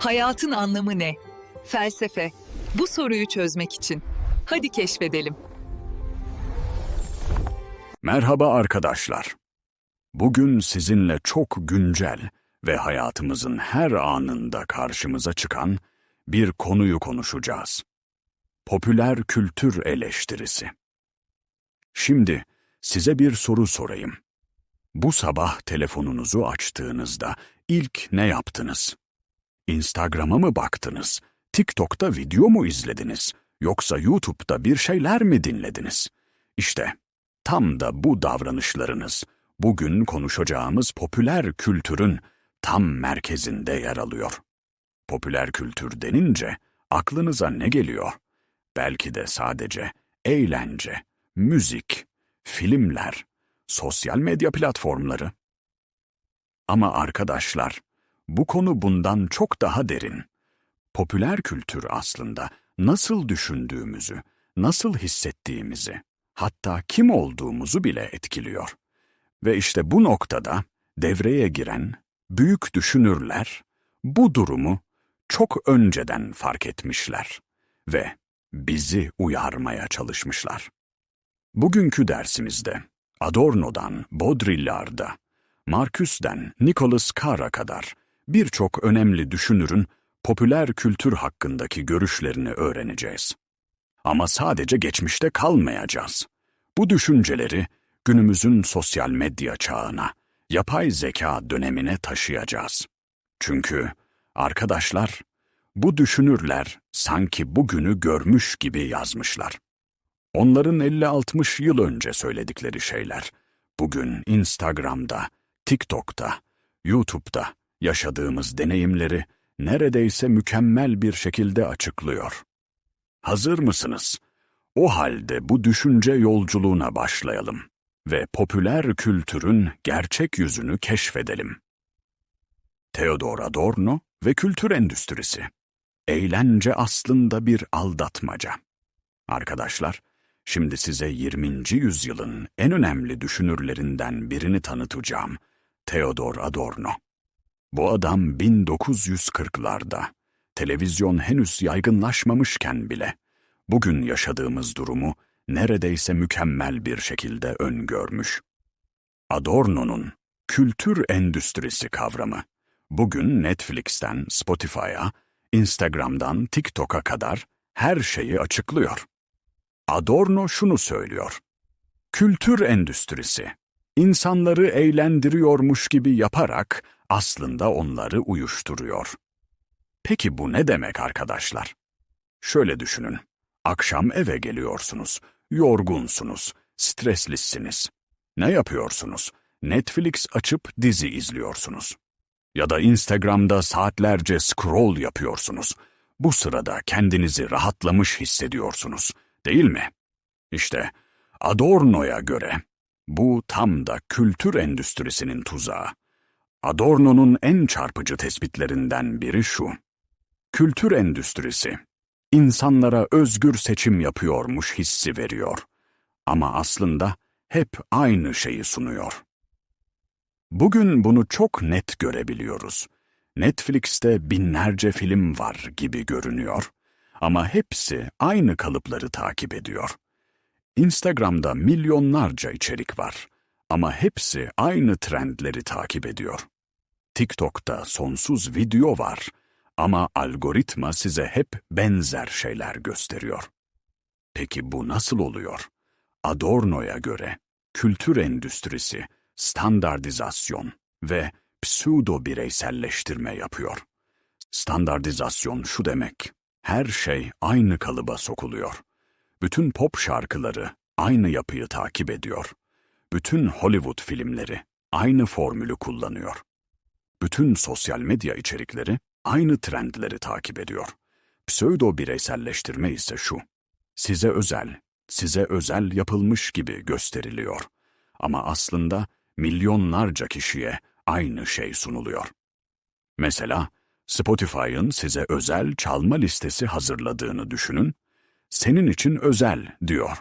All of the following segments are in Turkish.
Hayatın anlamı ne? Felsefe. Bu soruyu çözmek için. Hadi keşfedelim. Merhaba arkadaşlar. Bugün sizinle çok güncel ve hayatımızın her anında karşımıza çıkan bir konuyu konuşacağız. Popüler kültür eleştirisi. Şimdi size bir soru sorayım. Bu sabah telefonunuzu açtığınızda ilk ne yaptınız? Instagram'a mı baktınız? TikTok'ta video mu izlediniz? Yoksa YouTube'da bir şeyler mi dinlediniz? İşte tam da bu davranışlarınız bugün konuşacağımız popüler kültürün tam merkezinde yer alıyor. Popüler kültür denince aklınıza ne geliyor? Belki de sadece eğlence, müzik, filmler, sosyal medya platformları. Ama arkadaşlar, bu konu bundan çok daha derin. Popüler kültür aslında nasıl düşündüğümüzü, nasıl hissettiğimizi, hatta kim olduğumuzu bile etkiliyor. Ve işte bu noktada devreye giren büyük düşünürler bu durumu çok önceden fark etmişler ve bizi uyarmaya çalışmışlar. Bugünkü dersimizde Adorno'dan Baudrillard'a, Marcus'den Nicolas Carr'a kadar birçok önemli düşünürün popüler kültür hakkındaki görüşlerini öğreneceğiz. Ama sadece geçmişte kalmayacağız. Bu düşünceleri günümüzün sosyal medya çağına, yapay zeka dönemine taşıyacağız. Çünkü arkadaşlar, bu düşünürler sanki bugünü görmüş gibi yazmışlar. Onların 50-60 yıl önce söyledikleri şeyler, bugün Instagram'da, TikTok'ta, YouTube'da yaşadığımız deneyimleri neredeyse mükemmel bir şekilde açıklıyor. Hazır mısınız? O halde bu düşünce yolculuğuna başlayalım ve popüler kültürün gerçek yüzünü keşfedelim. Theodor Adorno ve kültür endüstrisi. Eğlence aslında bir aldatmaca. Arkadaşlar, şimdi size 20. yüzyılın en önemli düşünürlerinden birini tanıtacağım. Theodor Adorno. Bu adam 1940'larda, televizyon henüz yaygınlaşmamışken bile, bugün yaşadığımız durumu neredeyse mükemmel bir şekilde öngörmüş. Adorno'nun kültür endüstrisi kavramı, bugün Netflix'ten Spotify'a, Instagram'dan TikTok'a kadar her şeyi açıklıyor. Adorno şunu söylüyor: kültür endüstrisi, insanları eğlendiriyormuş gibi yaparak aslında onları uyuşturuyor. Peki bu ne demek arkadaşlar? Şöyle düşünün, akşam eve geliyorsunuz, yorgunsunuz, streslisiniz. Ne yapıyorsunuz? Netflix açıp dizi izliyorsunuz. Ya da Instagram'da saatlerce scroll yapıyorsunuz. Bu sırada kendinizi rahatlamış hissediyorsunuz, değil mi? İşte Adorno'ya göre bu tam da kültür endüstrisinin tuzağı. Adorno'nun en çarpıcı tespitlerinden biri şu: kültür endüstrisi, insanlara özgür seçim yapıyormuş hissi veriyor. Ama aslında hep aynı şeyi sunuyor. Bugün bunu çok net görebiliyoruz. Netflix'te binlerce film var gibi görünüyor. Ama hepsi aynı kalıpları takip ediyor. Instagram'da milyonlarca içerik var. Ama hepsi aynı trendleri takip ediyor. TikTok'ta sonsuz video var. Ama algoritma size hep benzer şeyler gösteriyor. Peki bu nasıl oluyor? Adorno'ya göre kültür endüstrisi standardizasyon ve pseudo bireyselleştirme yapıyor. Standardizasyon şu demek: her şey aynı kalıba sokuluyor. Bütün pop şarkıları aynı yapıyı takip ediyor. Bütün Hollywood filmleri aynı formülü kullanıyor. Bütün sosyal medya içerikleri aynı trendleri takip ediyor. Pseudo bireyselleştirme ise şu: size özel yapılmış gibi gösteriliyor. Ama aslında milyonlarca kişiye aynı şey sunuluyor. Mesela Spotify'ın size özel çalma listesi hazırladığını düşünün. Senin için özel diyor.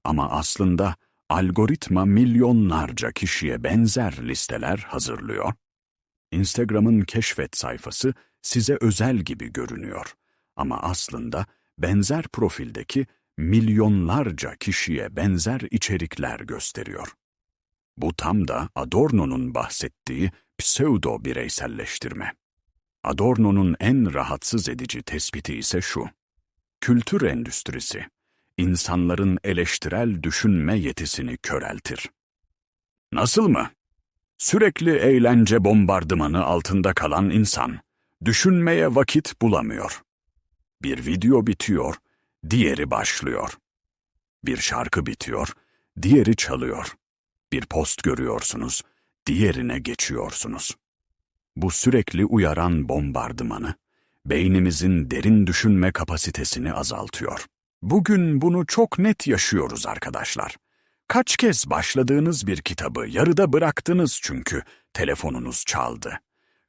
Ama aslında algoritma milyonlarca kişiye benzer listeler hazırlıyor. Instagram'ın keşfet sayfası size özel gibi görünüyor. Ama aslında benzer profildeki milyonlarca kişiye benzer içerikler gösteriyor. Bu tam da Adorno'nun bahsettiği pseudo bireyselleştirme. Adorno'nun en rahatsız edici tespiti ise şu: kültür endüstrisi, insanların eleştirel düşünme yetisini köreltir. Nasıl mı? Sürekli eğlence bombardımanı altında kalan insan, düşünmeye vakit bulamıyor. Bir video bitiyor, diğeri başlıyor. Bir şarkı bitiyor, diğeri çalıyor. Bir post görüyorsunuz, diğerine geçiyorsunuz. Bu sürekli uyaran bombardımanı, beynimizin derin düşünme kapasitesini azaltıyor. Bugün bunu çok net yaşıyoruz arkadaşlar. Kaç kez başladığınız bir kitabı yarıda bıraktınız çünkü telefonunuz çaldı?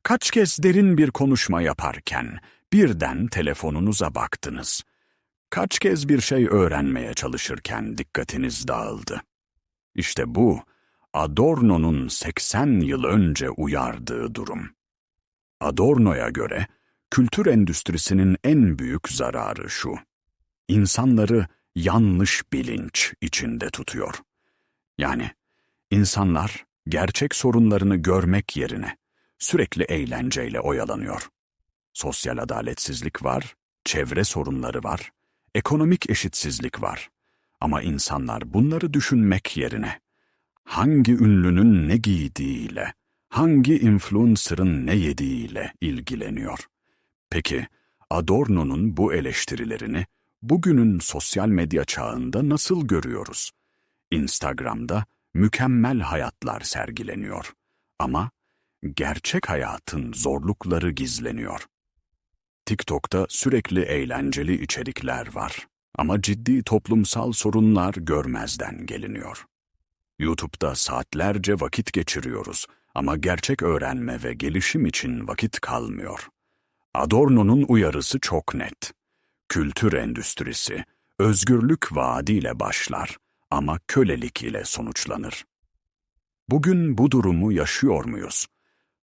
Kaç kez derin bir konuşma yaparken birden telefonunuza baktınız? Kaç kez bir şey öğrenmeye çalışırken dikkatiniz dağıldı? İşte bu, Adorno'nun 80 yıl önce uyardığı durum. Adorno'ya göre, kültür endüstrisinin en büyük zararı şu: İnsanları yanlış bilinç içinde tutuyor. Yani insanlar gerçek sorunlarını görmek yerine sürekli eğlenceyle oyalanıyor. Sosyal adaletsizlik var, çevre sorunları var, ekonomik eşitsizlik var. Ama insanlar bunları düşünmek yerine hangi ünlünün ne giydiğiyle, hangi influencer'ın ne yediğiyle ilgileniyor. Peki, Adorno'nun bu eleştirilerini bugünün sosyal medya çağında nasıl görüyoruz? Instagram'da mükemmel hayatlar sergileniyor. Ama gerçek hayatın zorlukları gizleniyor. TikTok'ta sürekli eğlenceli içerikler var. Ama ciddi toplumsal sorunlar görmezden geliniyor. YouTube'da saatlerce vakit geçiriyoruz ama gerçek öğrenme ve gelişim için vakit kalmıyor. Adorno'nun uyarısı çok net. Kültür endüstrisi, özgürlük vaadiyle başlar ama kölelik ile sonuçlanır. Bugün bu durumu yaşıyor muyuz?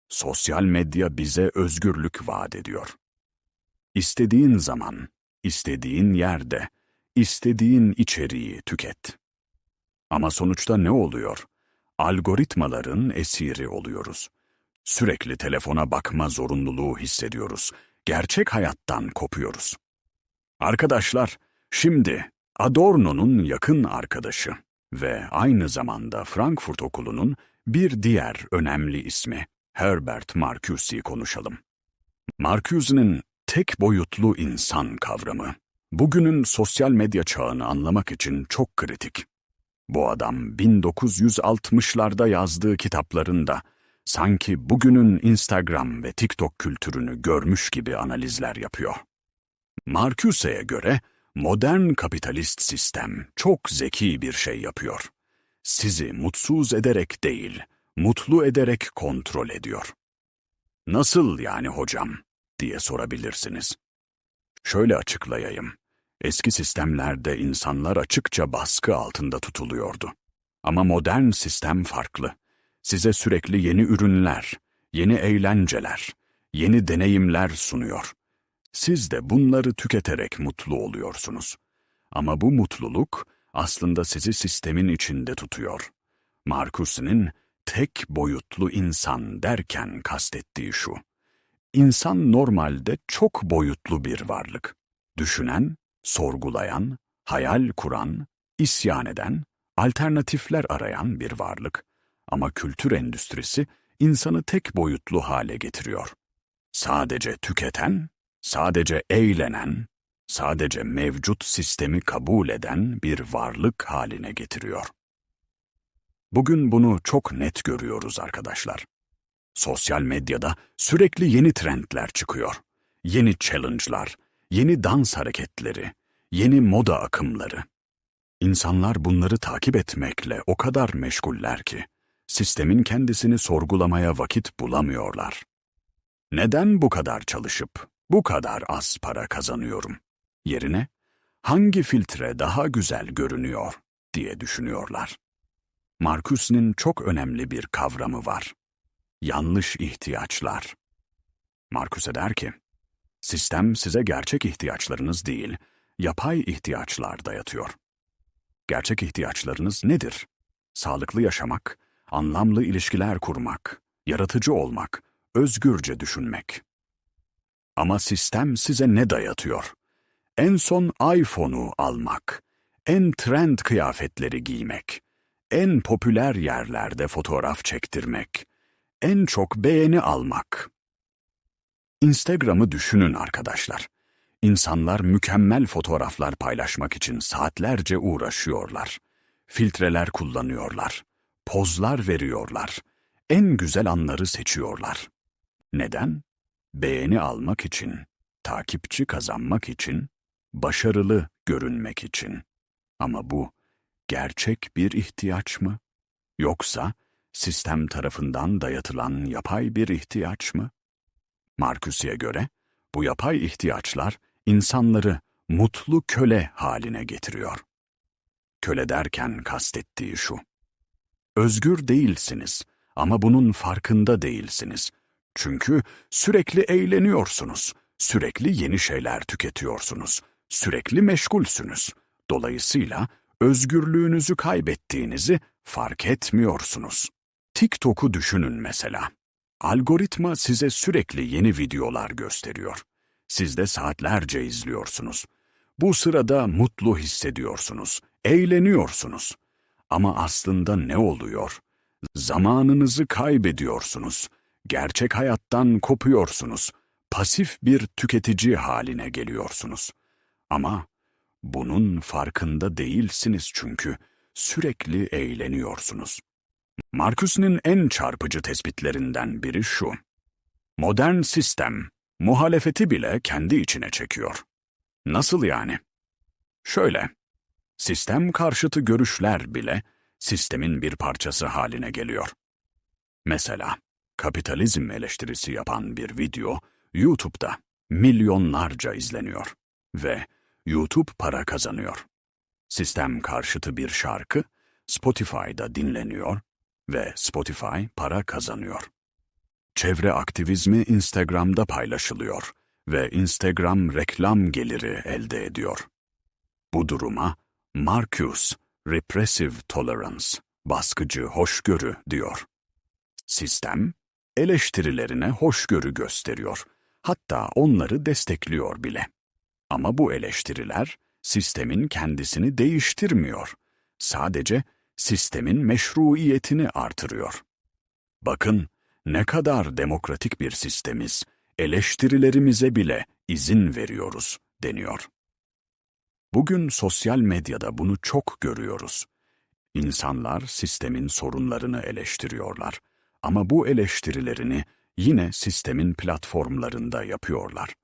Sosyal medya bize özgürlük vaat ediyor. İstediğin zaman, istediğin yerde, istediğin içeriği tüket. Ama sonuçta ne oluyor? Algoritmaların esiri oluyoruz. Sürekli telefona bakma zorunluluğu hissediyoruz. Gerçek hayattan kopuyoruz. Arkadaşlar, şimdi Adorno'nun yakın arkadaşı ve aynı zamanda Frankfurt Okulu'nun bir diğer önemli ismi Herbert Marcuse'yi konuşalım. Marcuse'nin tek boyutlu insan kavramı, bugünün sosyal medya çağını anlamak için çok kritik. Bu adam 1960'larda yazdığı kitaplarında sanki bugünün Instagram ve TikTok kültürünü görmüş gibi analizler yapıyor. Marcuse'ye göre modern kapitalist sistem çok zeki bir şey yapıyor. Sizi mutsuz ederek değil, mutlu ederek kontrol ediyor. Nasıl yani hocam diye sorabilirsiniz. Şöyle açıklayayım. Eski sistemlerde insanlar açıkça baskı altında tutuluyordu. Ama modern sistem farklı. Size sürekli yeni ürünler, yeni eğlenceler, yeni deneyimler sunuyor. Siz de bunları tüketerek mutlu oluyorsunuz. Ama bu mutluluk aslında sizi sistemin içinde tutuyor. Marcuse'nin tek boyutlu insan derken kastettiği şu: İnsan normalde çok boyutlu bir varlık. Düşünen, sorgulayan, hayal kuran, isyan eden, alternatifler arayan bir varlık. Ama kültür endüstrisi insanı tek boyutlu hale getiriyor. Sadece tüketen, sadece eğlenen, sadece mevcut sistemi kabul eden bir varlık haline getiriyor. Bugün bunu çok net görüyoruz arkadaşlar. Sosyal medyada sürekli yeni trendler çıkıyor. Yeni challenge'lar, yeni dans hareketleri, yeni moda akımları. İnsanlar bunları takip etmekle o kadar meşguller ki, sistemin kendisini sorgulamaya vakit bulamıyorlar. Neden bu kadar çalışıp, bu kadar az para kazanıyorum? Yerine, hangi filtre daha güzel görünüyor diye düşünüyorlar. Marcuse'nin çok önemli bir kavramı var: yanlış ihtiyaçlar. Marcuse der ki, sistem size gerçek ihtiyaçlarınız değil, yapay ihtiyaçlar dayatıyor. Gerçek ihtiyaçlarınız nedir? Sağlıklı yaşamak, anlamlı ilişkiler kurmak, yaratıcı olmak, özgürce düşünmek. Ama sistem size ne dayatıyor? En son iPhone'u almak, en trend kıyafetleri giymek, en popüler yerlerde fotoğraf çektirmek, en çok beğeni almak. Instagram'ı düşünün arkadaşlar. İnsanlar mükemmel fotoğraflar paylaşmak için saatlerce uğraşıyorlar. Filtreler kullanıyorlar, pozlar veriyorlar, en güzel anları seçiyorlar. Neden? Beğeni almak için, takipçi kazanmak için, başarılı görünmek için. Ama bu gerçek bir ihtiyaç mı? Yoksa sistem tarafından dayatılan yapay bir ihtiyaç mı? Marcuse'ye göre bu yapay ihtiyaçlar insanları mutlu köle haline getiriyor. Köle derken kastettiği şu: özgür değilsiniz ama bunun farkında değilsiniz. Çünkü sürekli eğleniyorsunuz, sürekli yeni şeyler tüketiyorsunuz, sürekli meşgulsünüz. Dolayısıyla özgürlüğünüzü kaybettiğinizi fark etmiyorsunuz. TikTok'u düşünün mesela. Algoritma size sürekli yeni videolar gösteriyor. Siz de saatlerce izliyorsunuz. Bu sırada mutlu hissediyorsunuz, eğleniyorsunuz. Ama aslında ne oluyor? Zamanınızı kaybediyorsunuz. Gerçek hayattan kopuyorsunuz. Pasif bir tüketici haline geliyorsunuz. Ama bunun farkında değilsiniz çünkü sürekli eğleniyorsunuz. Marcuse'nin en çarpıcı tespitlerinden biri şu: modern sistem, muhalefeti bile kendi içine çekiyor. Nasıl yani? Şöyle, sistem karşıtı görüşler bile sistemin bir parçası haline geliyor. Mesela, kapitalizm eleştirisi yapan bir video YouTube'da milyonlarca izleniyor ve YouTube para kazanıyor. Sistem karşıtı bir şarkı Spotify'da dinleniyor ve Spotify para kazanıyor. Çevre aktivizmi Instagram'da paylaşılıyor ve Instagram reklam geliri elde ediyor. Bu duruma Marcuse, repressive tolerance, baskıcı hoşgörü diyor. Sistem, eleştirilerine hoşgörü gösteriyor, hatta onları destekliyor bile. Ama bu eleştiriler sistemin kendisini değiştirmiyor. Sadece sistemin meşruiyetini artırıyor. Bakın ne kadar demokratik bir sistemiz, eleştirilerimize bile izin veriyoruz deniyor. Bugün sosyal medyada bunu çok görüyoruz. İnsanlar sistemin sorunlarını eleştiriyorlar ama bu eleştirilerini yine sistemin platformlarında yapıyorlar.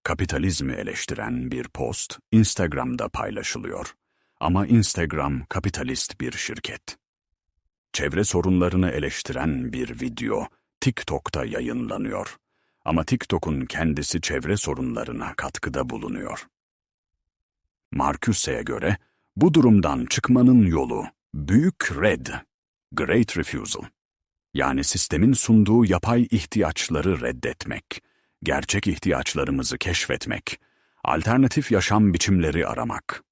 Kapitalizmi eleştiren bir post Instagram'da paylaşılıyor. Ama Instagram kapitalist bir şirket. Çevre sorunlarını eleştiren bir video TikTok'ta yayınlanıyor. Ama TikTok'un kendisi çevre sorunlarına katkıda bulunuyor. Marcuse'ye göre bu durumdan çıkmanın yolu büyük red, great refusal. Yani sistemin sunduğu yapay ihtiyaçları reddetmek, gerçek ihtiyaçlarımızı keşfetmek, alternatif yaşam biçimleri aramak.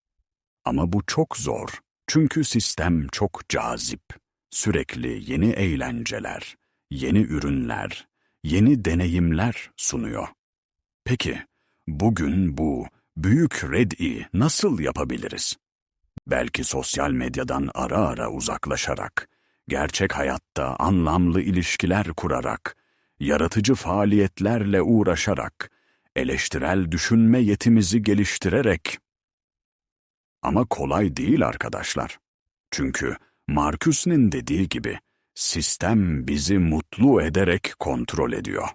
Ama bu çok zor, çünkü sistem çok cazip. Sürekli yeni eğlenceler, yeni ürünler, yeni deneyimler sunuyor. Peki, bugün bu büyük red'i nasıl yapabiliriz? Belki sosyal medyadan ara ara uzaklaşarak, gerçek hayatta anlamlı ilişkiler kurarak, yaratıcı faaliyetlerle uğraşarak, eleştirel düşünme yetimizi geliştirerek. Ama kolay değil arkadaşlar. Çünkü Marcuse'nin dediği gibi sistem bizi mutlu ederek kontrol ediyor.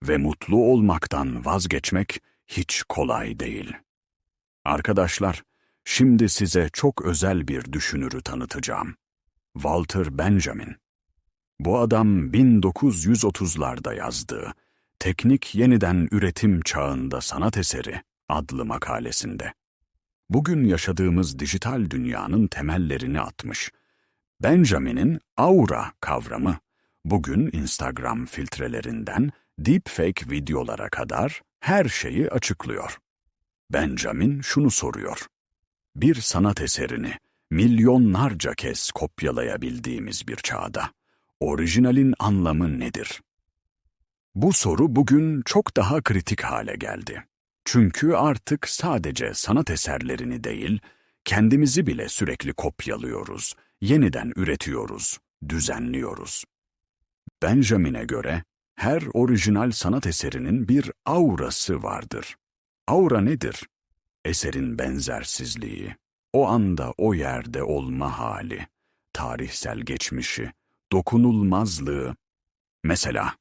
Ve mutlu olmaktan vazgeçmek hiç kolay değil. Arkadaşlar, şimdi size çok özel bir düşünürü tanıtacağım. Walter Benjamin. Bu adam 1930'larda yazdığı Teknik Yeniden Üretim Çağında Sanat Eseri adlı makalesinde bugün yaşadığımız dijital dünyanın temellerini atmış. Benjamin'in aura kavramı bugün Instagram filtrelerinden deepfake videolara kadar her şeyi açıklıyor. Benjamin şunu soruyor: bir sanat eserini milyonlarca kez kopyalayabildiğimiz bir çağda orijinalin anlamı nedir? Bu soru bugün çok daha kritik hale geldi. Çünkü artık sadece sanat eserlerini değil, kendimizi bile sürekli kopyalıyoruz, yeniden üretiyoruz, düzenliyoruz. Benjamin'e göre her orijinal sanat eserinin bir aurası vardır. Aura nedir? Eserin benzersizliği, o anda o yerde olma hali, tarihsel geçmişi, dokunulmazlığı. Mesela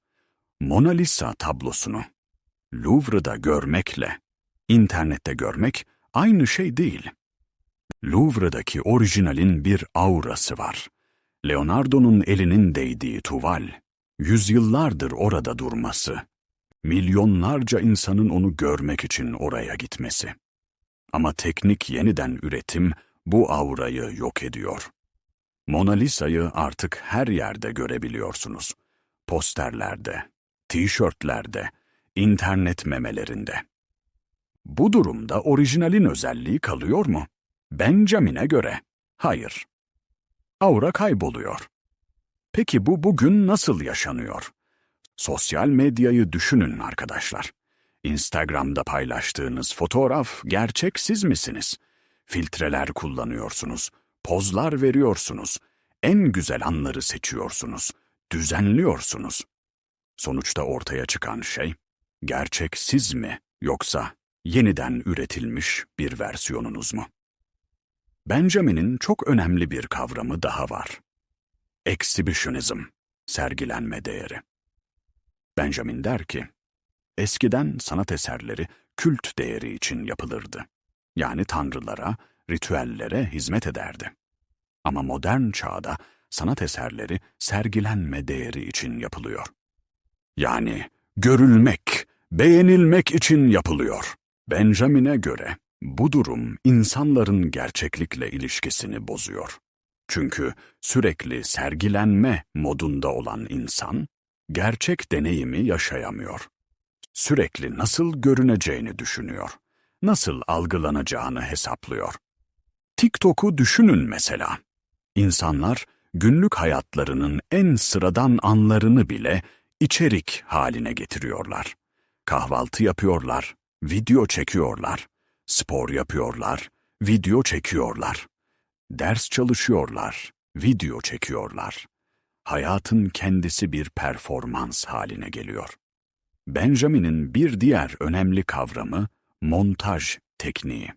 Mona Lisa tablosunu Louvre'da görmekle internette görmek aynı şey değil. Louvre'daki orijinalin bir aurası var. Leonardo'nun elinin değdiği tuval, yüzyıllardır orada durması, milyonlarca insanın onu görmek için oraya gitmesi. Ama teknik yeniden üretim bu aurayı yok ediyor. Mona Lisa'yı artık her yerde görebiliyorsunuz. Posterlerde, tişörtlerde, internet memelerinde. Bu durumda orijinalin özelliği kalıyor mu? Benjamin'e göre hayır. Aura kayboluyor. Peki bu bugün nasıl yaşanıyor? Sosyal medyayı düşünün arkadaşlar. Instagram'da paylaştığınız fotoğraf gerçek siz misiniz? Filtreler kullanıyorsunuz, pozlar veriyorsunuz, en güzel anları seçiyorsunuz, düzenliyorsunuz. Sonuçta ortaya çıkan şey, gerçek siz mi yoksa yeniden üretilmiş bir versiyonunuz mu? Benjamin'in çok önemli bir kavramı daha var. Exhibitionism, sergilenme değeri. Benjamin der ki, eskiden sanat eserleri kült değeri için yapılırdı. Yani tanrılara, ritüellere hizmet ederdi. Ama modern çağda sanat eserleri sergilenme değeri için yapılıyor. Yani görülmek, beğenilmek için yapılıyor. Benjamin'e göre bu durum insanların gerçeklikle ilişkisini bozuyor. Çünkü sürekli sergilenme modunda olan insan, gerçek deneyimi yaşayamıyor. Sürekli nasıl görüneceğini düşünüyor, nasıl algılanacağını hesaplıyor. TikTok'u düşünün mesela. İnsanlar günlük hayatlarının en sıradan anlarını bile içerik haline getiriyorlar. Kahvaltı yapıyorlar, video çekiyorlar, spor yapıyorlar, video çekiyorlar. Ders çalışıyorlar, video çekiyorlar. Hayatın kendisi bir performans haline geliyor. Benjamin'in bir diğer önemli kavramı montaj tekniği.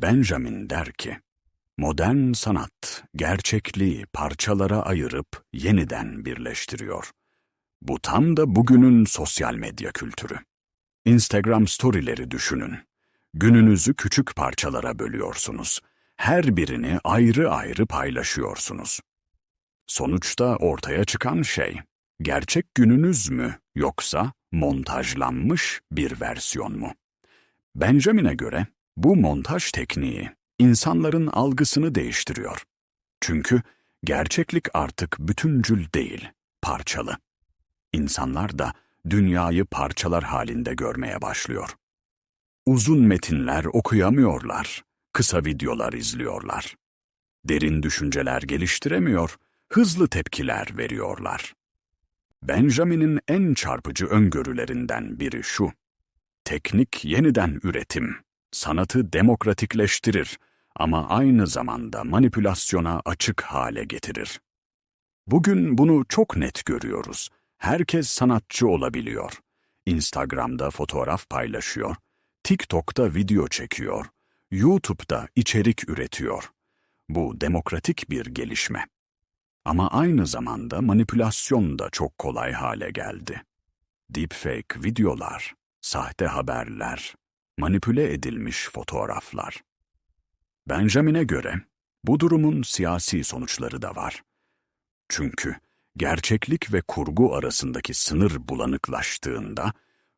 Benjamin der ki, modern sanat gerçekliği parçalara ayırıp yeniden birleştiriyor. Bu tam da bugünün sosyal medya kültürü. Instagram storyleri düşünün. Gününüzü küçük parçalara bölüyorsunuz. Her birini ayrı ayrı paylaşıyorsunuz. Sonuçta ortaya çıkan şey, gerçek gününüz mü yoksa montajlanmış bir versiyon mu? Benjamin'e göre bu montaj tekniği insanların algısını değiştiriyor. Çünkü gerçeklik artık bütüncül değil, parçalı. İnsanlar da dünyayı parçalar halinde görmeye başlıyor. Uzun metinler okuyamıyorlar, kısa videolar izliyorlar. Derin düşünceler geliştiremiyor, hızlı tepkiler veriyorlar. Benjamin'in en çarpıcı öngörülerinden biri şu: teknik yeniden üretim, sanatı demokratikleştirir ama aynı zamanda manipülasyona açık hale getirir. Bugün bunu çok net görüyoruz. Herkes sanatçı olabiliyor. Instagram'da fotoğraf paylaşıyor, TikTok'ta video çekiyor, YouTube'da içerik üretiyor. Bu demokratik bir gelişme. Ama aynı zamanda manipülasyon da çok kolay hale geldi. Deepfake videolar, sahte haberler, manipüle edilmiş fotoğraflar. Benjamin'e göre bu durumun siyasi sonuçları da var. Çünkü gerçeklik ve kurgu arasındaki sınır bulanıklaştığında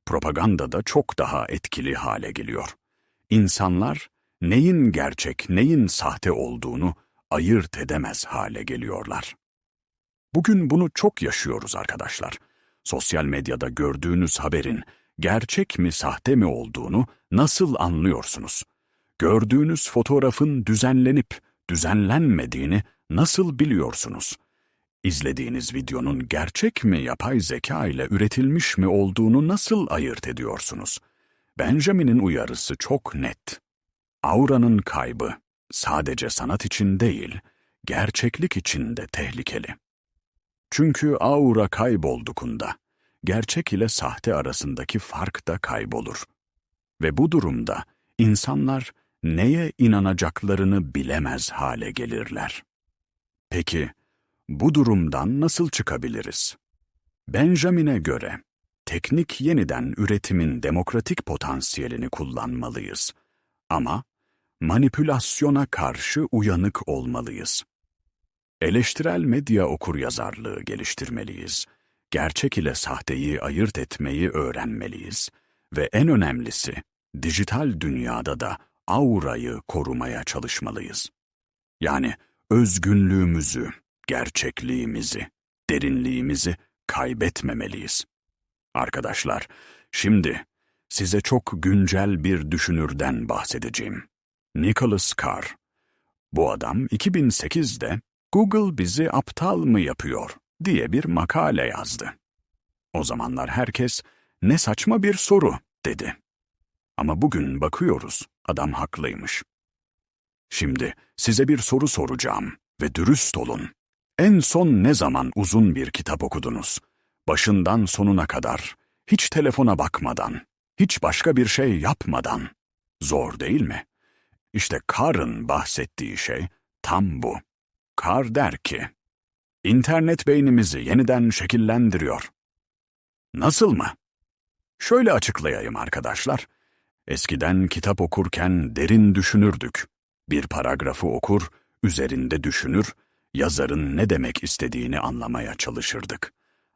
propaganda da çok daha etkili hale geliyor. İnsanlar neyin gerçek, neyin sahte olduğunu ayırt edemez hale geliyorlar. Bugün bunu çok yaşıyoruz arkadaşlar. Sosyal medyada gördüğünüz haberin gerçek mi sahte mi olduğunu nasıl anlıyorsunuz? Gördüğünüz fotoğrafın düzenlenip düzenlenmediğini nasıl biliyorsunuz? İzlediğiniz videonun gerçek mi yapay zeka ile üretilmiş mi olduğunu nasıl ayırt ediyorsunuz? Benjamin'in uyarısı çok net. Auranın kaybı sadece sanat için değil, gerçeklik için de tehlikeli. Çünkü aura kaybolduğunda, gerçek ile sahte arasındaki fark da kaybolur. Ve bu durumda insanlar neye inanacaklarını bilemez hale gelirler. Peki, bu durumdan nasıl çıkabiliriz? Benjamin'e göre, teknik yeniden üretimin demokratik potansiyelini kullanmalıyız. Ama manipülasyona karşı uyanık olmalıyız. Eleştirel medya okuryazarlığı geliştirmeliyiz. Gerçek ile sahteyi ayırt etmeyi öğrenmeliyiz. Ve en önemlisi, dijital dünyada da aurayı korumaya çalışmalıyız. Yani özgünlüğümüzü, gerçekliğimizi, derinliğimizi kaybetmemeliyiz. Arkadaşlar, şimdi size çok güncel bir düşünürden bahsedeceğim. Nicholas Carr. Bu adam 2008'de "Google bizi aptal mı yapıyor?" diye bir makale yazdı. O zamanlar herkes "Ne saçma bir soru" dedi. Ama bugün bakıyoruz, adam haklıymış. Şimdi size bir soru soracağım ve dürüst olun. En son ne zaman uzun bir kitap okudunuz? Başından sonuna kadar, hiç telefona bakmadan, hiç başka bir şey yapmadan. Zor değil mi? İşte Carr'ın bahsettiği şey tam bu. Carr der ki, "İnternet beynimizi yeniden şekillendiriyor." Nasıl mı? Şöyle açıklayayım arkadaşlar. Eskiden kitap okurken derin düşünürdük. Bir paragrafı okur, üzerinde düşünür, yazarın ne demek istediğini anlamaya çalışırdık.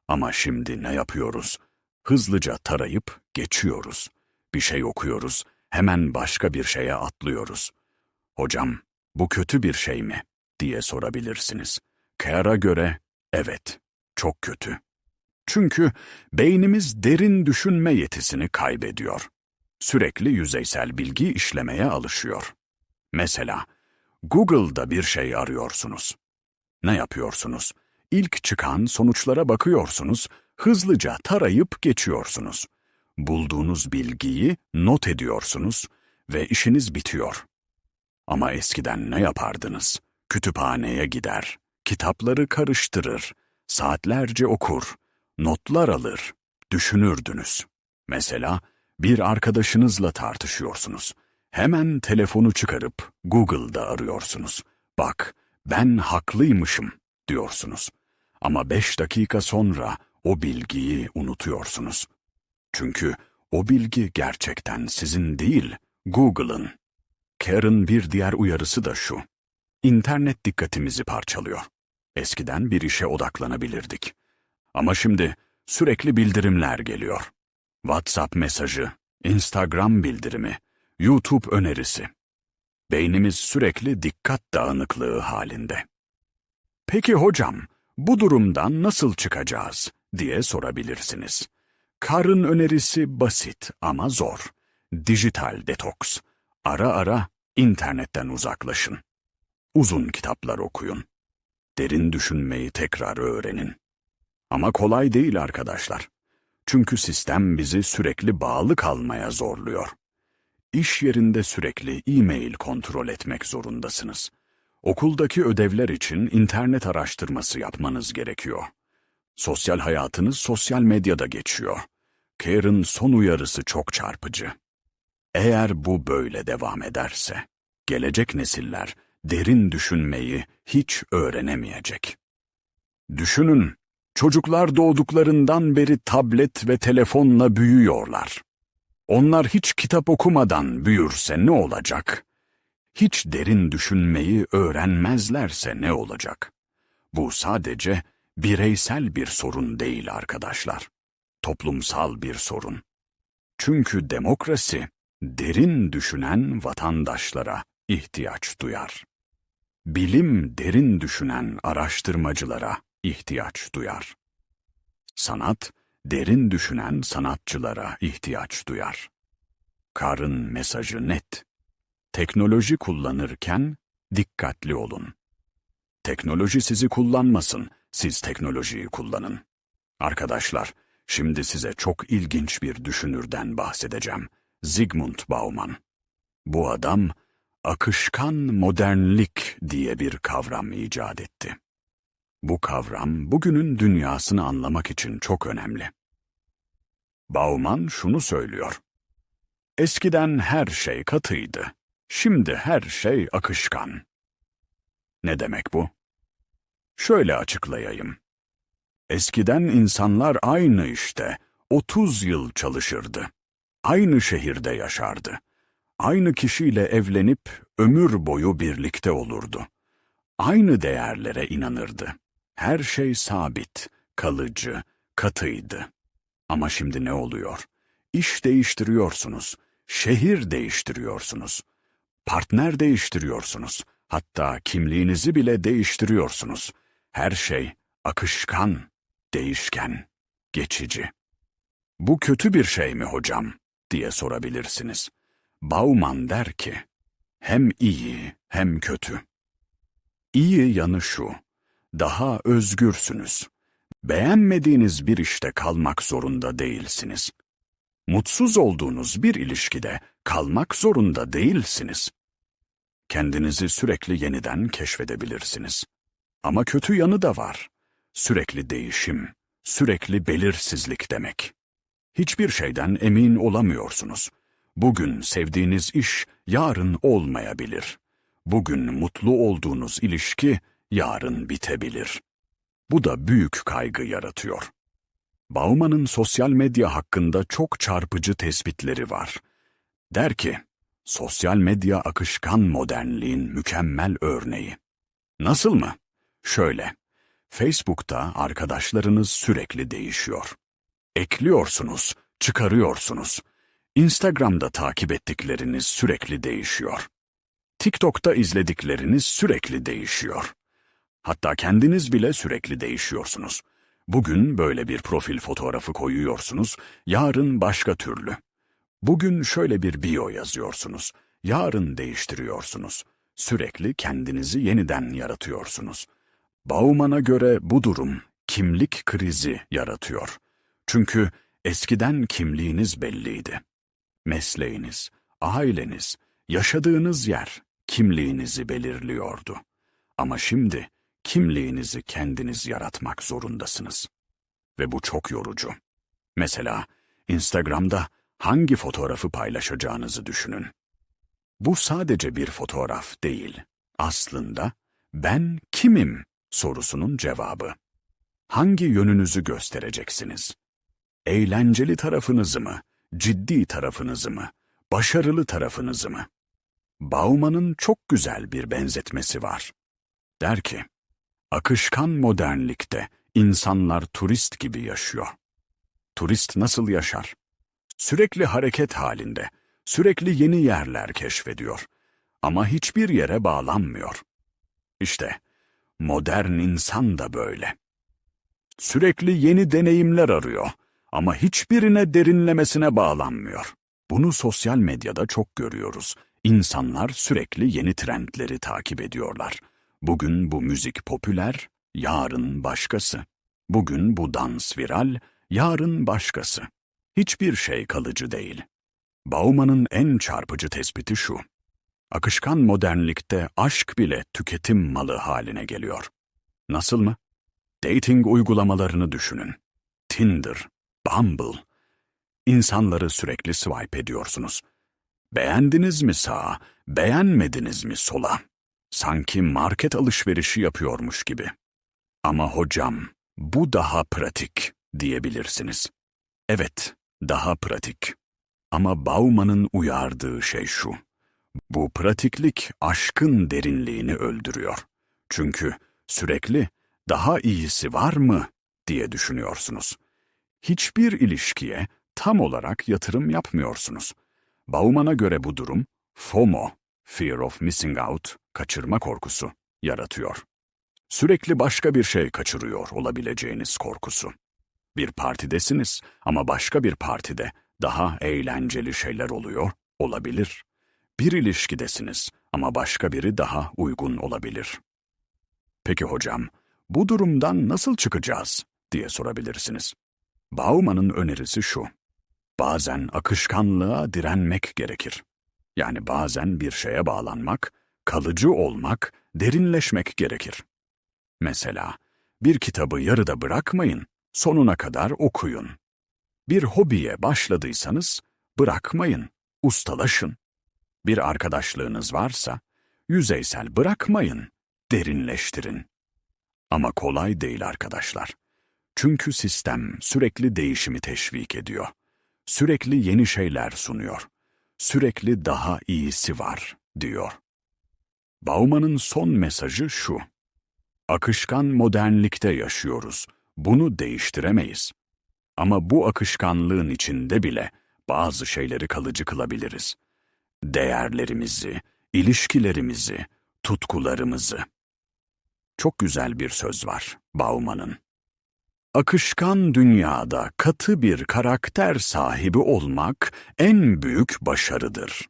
Ama şimdi ne yapıyoruz? Hızlıca tarayıp geçiyoruz. Bir şey okuyoruz, hemen başka bir şeye atlıyoruz. "Hocam, bu kötü bir şey mi?" diye sorabilirsiniz. Carr'a göre evet, çok kötü. Çünkü beynimiz derin düşünme yetisini kaybediyor. Sürekli yüzeysel bilgi işlemeye alışıyor. Mesela Google'da bir şey arıyorsunuz. Ne yapıyorsunuz? İlk çıkan sonuçlara bakıyorsunuz, hızlıca tarayıp geçiyorsunuz. Bulduğunuz bilgiyi not ediyorsunuz ve işiniz bitiyor. Ama eskiden ne yapardınız? Kütüphaneye gider, kitapları karıştırır, saatlerce okur, notlar alır, düşünürdünüz. Mesela bir arkadaşınızla tartışıyorsunuz. Hemen telefonu çıkarıp Google'da arıyorsunuz. "Bak, ben haklıymışım." diyorsunuz. Ama 5 dakika sonra o bilgiyi unutuyorsunuz. Çünkü o bilgi gerçekten sizin değil, Google'ın. Carr'ın bir diğer uyarısı da şu: İnternet dikkatimizi parçalıyor. Eskiden bir işe odaklanabilirdik. Ama şimdi sürekli bildirimler geliyor. WhatsApp mesajı, Instagram bildirimi, YouTube önerisi. Beynimiz sürekli dikkat dağınıklığı halinde. "Peki hocam, bu durumdan nasıl çıkacağız?" diye sorabilirsiniz. Carr'ın önerisi basit ama zor. Dijital detoks. Ara ara internetten uzaklaşın. Uzun kitaplar okuyun. Derin düşünmeyi tekrar öğrenin. Ama kolay değil arkadaşlar. Çünkü sistem bizi sürekli bağlı kalmaya zorluyor. İş yerinde sürekli e-mail kontrol etmek zorundasınız. Okuldaki ödevler için internet araştırması yapmanız gerekiyor. Sosyal hayatınız sosyal medyada geçiyor. Carr'ın son uyarısı çok çarpıcı. Eğer bu böyle devam ederse, gelecek nesiller derin düşünmeyi hiç öğrenemeyecek. Düşünün, çocuklar doğduklarından beri tablet ve telefonla büyüyorlar. Onlar hiç kitap okumadan büyürse ne olacak? Hiç derin düşünmeyi öğrenmezlerse ne olacak? Bu sadece bireysel bir sorun değil arkadaşlar. Toplumsal bir sorun. Çünkü demokrasi, derin düşünen vatandaşlara ihtiyaç duyar. Bilim derin düşünen araştırmacılara ihtiyaç duyar. Sanat, derin düşünen sanatçılara ihtiyaç duyar. Carr'ın mesajı net. Teknoloji kullanırken dikkatli olun. Teknoloji sizi kullanmasın, siz teknolojiyi kullanın. Arkadaşlar, şimdi size çok ilginç bir düşünürden bahsedeceğim. Zygmunt Bauman. Bu adam, akışkan modernlik diye bir kavram icat etti. Bu kavram, bugünün dünyasını anlamak için çok önemli. Bauman şunu söylüyor. Eskiden her şey katıydı. Şimdi her şey akışkan. Ne demek bu? Şöyle açıklayayım. Eskiden insanlar aynı işte 30 yıl çalışırdı. Aynı şehirde yaşardı. Aynı kişiyle evlenip ömür boyu birlikte olurdu. Aynı değerlere inanırdı. Her şey sabit, kalıcı, katıydı. Ama şimdi ne oluyor? İş değiştiriyorsunuz, şehir değiştiriyorsunuz, partner değiştiriyorsunuz, hatta kimliğinizi bile değiştiriyorsunuz. Her şey akışkan, değişken, geçici. Bu kötü bir şey mi hocam, diye sorabilirsiniz. Bauman der ki, hem iyi hem kötü. İyi yanı şu, daha özgürsünüz. Beğenmediğiniz bir işte kalmak zorunda değilsiniz. Mutsuz olduğunuz bir ilişkide kalmak zorunda değilsiniz. Kendinizi sürekli yeniden keşfedebilirsiniz. Ama kötü yanı da var. Sürekli değişim, sürekli belirsizlik demek. Hiçbir şeyden emin olamıyorsunuz. Bugün sevdiğiniz iş yarın olmayabilir. Bugün mutlu olduğunuz ilişki yarın bitebilir. Bu da büyük kaygı yaratıyor. Bauman'ın sosyal medya hakkında çok çarpıcı tespitleri var. Der ki, sosyal medya akışkan modernliğin mükemmel örneği. Nasıl mı? Şöyle, Facebook'ta arkadaşlarınız sürekli değişiyor. Ekliyorsunuz, çıkarıyorsunuz. Instagram'da takip ettikleriniz sürekli değişiyor. TikTok'ta izledikleriniz sürekli değişiyor. Hatta kendiniz bile sürekli değişiyorsunuz. Bugün böyle bir profil fotoğrafı koyuyorsunuz, yarın başka türlü. Bugün şöyle bir bio yazıyorsunuz, yarın değiştiriyorsunuz. Sürekli kendinizi yeniden yaratıyorsunuz. Bauman'a göre bu durum kimlik krizi yaratıyor. Çünkü eskiden kimliğiniz belliydi. Mesleğiniz, aileniz, yaşadığınız yer kimliğinizi belirliyordu. Ama şimdi kimliğinizi kendiniz yaratmak zorundasınız. Ve bu çok yorucu. Mesela Instagram'da hangi fotoğrafı paylaşacağınızı düşünün. Bu sadece bir fotoğraf değil. Aslında ben kimim sorusunun cevabı. Hangi yönünüzü göstereceksiniz? Eğlenceli tarafınızı mı, ciddi tarafınızı mı, başarılı tarafınızı mı? Bauman'ın çok güzel bir benzetmesi var. Der ki, akışkan modernlikte insanlar turist gibi yaşıyor. Turist nasıl yaşar? Sürekli hareket halinde, sürekli yeni yerler keşfediyor ama hiçbir yere bağlanmıyor. İşte modern insan da böyle. Sürekli yeni deneyimler arıyor ama hiçbirine derinlemesine bağlanmıyor. Bunu sosyal medyada çok görüyoruz. İnsanlar sürekli yeni trendleri takip ediyorlar. Bugün bu müzik popüler, yarın başkası. Bugün bu dans viral, yarın başkası. Hiçbir şey kalıcı değil. Bauman'ın en çarpıcı tespiti şu. Akışkan modernlikte aşk bile tüketim malı haline geliyor. Nasıl mı? Dating uygulamalarını düşünün. Tinder, Bumble. İnsanları sürekli swipe ediyorsunuz. Beğendiniz mi sağa, beğenmediniz mi sola? Sanki market alışverişi yapıyormuş gibi. Ama hocam, bu daha pratik diyebilirsiniz. Evet, daha pratik. Ama Bauman'ın uyardığı şey şu. Bu pratiklik aşkın derinliğini öldürüyor. Çünkü sürekli daha iyisi var mı diye düşünüyorsunuz. Hiçbir ilişkiye tam olarak yatırım yapmıyorsunuz. Bauman'a göre bu durum FOMO, Fear of Missing Out, kaçırma korkusu yaratıyor. Sürekli başka bir şey kaçırıyor olabileceğiniz korkusu. Bir partidesiniz ama başka bir partide daha eğlenceli şeyler oluyor, olabilir. Bir ilişkidesiniz ama başka biri daha uygun olabilir. Peki hocam, bu durumdan nasıl çıkacağız diye sorabilirsiniz. Bauman'ın önerisi şu: bazen akışkanlığa direnmek gerekir. Yani bazen bir şeye bağlanmak, kalıcı olmak, derinleşmek gerekir. Mesela bir kitabı yarıda bırakmayın, sonuna kadar okuyun. Bir hobiye başladıysanız bırakmayın, ustalaşın. Bir arkadaşlığınız varsa yüzeysel bırakmayın, derinleştirin. Ama kolay değil arkadaşlar. Çünkü sistem sürekli değişimi teşvik ediyor. Sürekli yeni şeyler sunuyor. Sürekli daha iyisi var, diyor. Bauman'ın son mesajı şu: akışkan modernlikte yaşıyoruz. Bunu değiştiremeyiz. Ama bu akışkanlığın içinde bile bazı şeyleri kalıcı kılabiliriz. Değerlerimizi, ilişkilerimizi, tutkularımızı. Çok güzel bir söz var Bauman'ın. Akışkan dünyada katı bir karakter sahibi olmak en büyük başarıdır.